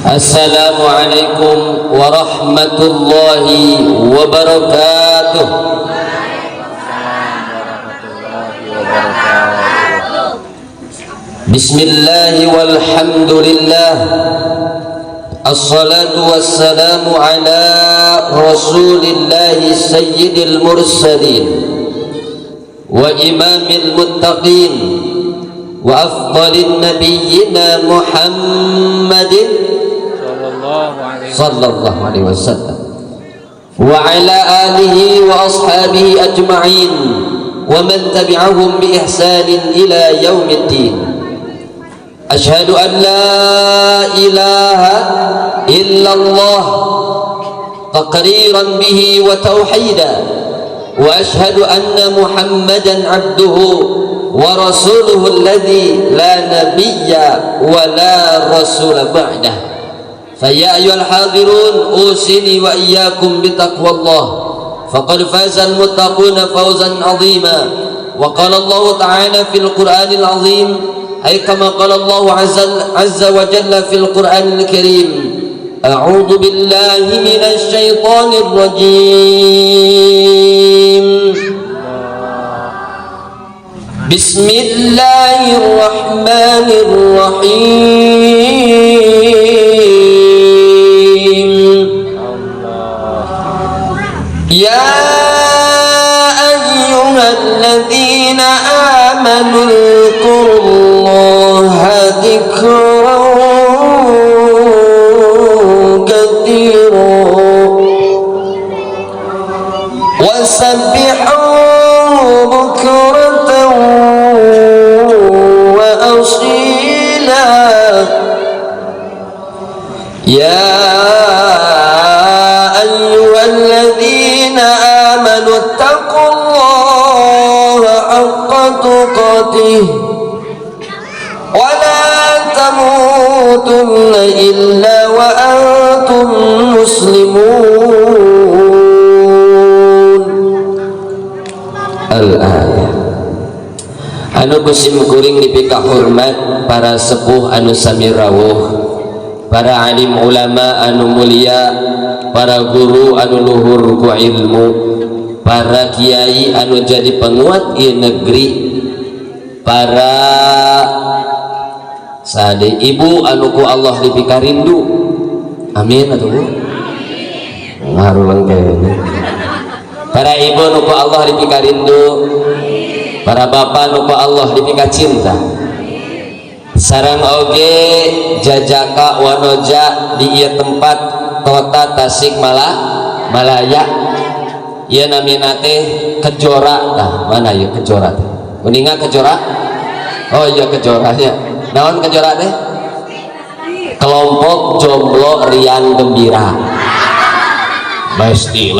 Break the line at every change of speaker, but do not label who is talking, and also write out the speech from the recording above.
Assalamualaikum warahmatullahi wabarakatuh. Bismillahi walhamdulillah. Assalatu wassalamu ala rasulillahi sayyidil mursalin wa imamil muttaqin wa afdalin nabiyyina Muhammadin sallallahu alaihi wasallam wa ala alihi wa ashabihi ajma'in wa man tabi'ahum bi ihsanin ila yaumiddin. Asyhadu an la ilaha illallah taqriran bihi wa tauhida wa asyhadu anna Muhammadan abduhu wa rasuluhu alladhi la nabiyya wa la rasula ba'dah. فيا أيها الحاضرون أوصني وإياكم بتقوى الله فقد فاز المتقون فوزا عظيما. وقال الله تعالى في القرآن العظيم أي كما قال الله عز وجل في القرآن الكريم: أعوذ بالله من الشيطان الرجيم بسم الله الرحمن الرحيم. يا أيها الذين آمنوا اذكروا الله ذكرا كثيرا وسبحوه بكرة وأصيلا. يا أيها الذين آمنوا اتقوا الله حق تقاته ولا تموتن إلا وأنتم مسلمون. Al-ayat. Anu kusim kuring dipika hormat para sepuh anu sami rawuh, para alim ulama anu mulia, para guru anu luhur ku ilmu, para kiai anu jadi penguat ieu negeri, para sade ibu anu ku Allah dipikarindu. Amin atuh. Ngarulang kene. Para ibu anu ku Allah dipikarindu, para bapak anu ku Allah dipika cinta. Sareng oge jajaka wanoja di ieu tempat kota Tasikmalaya. Ieu namina teh Kejora. Tah mana ieu Kejora teh? Kuninga Kejora? Oh iya Kejora nya. Naon Kejora teh? Kelompok Jomblo Riang Gembira. Lesti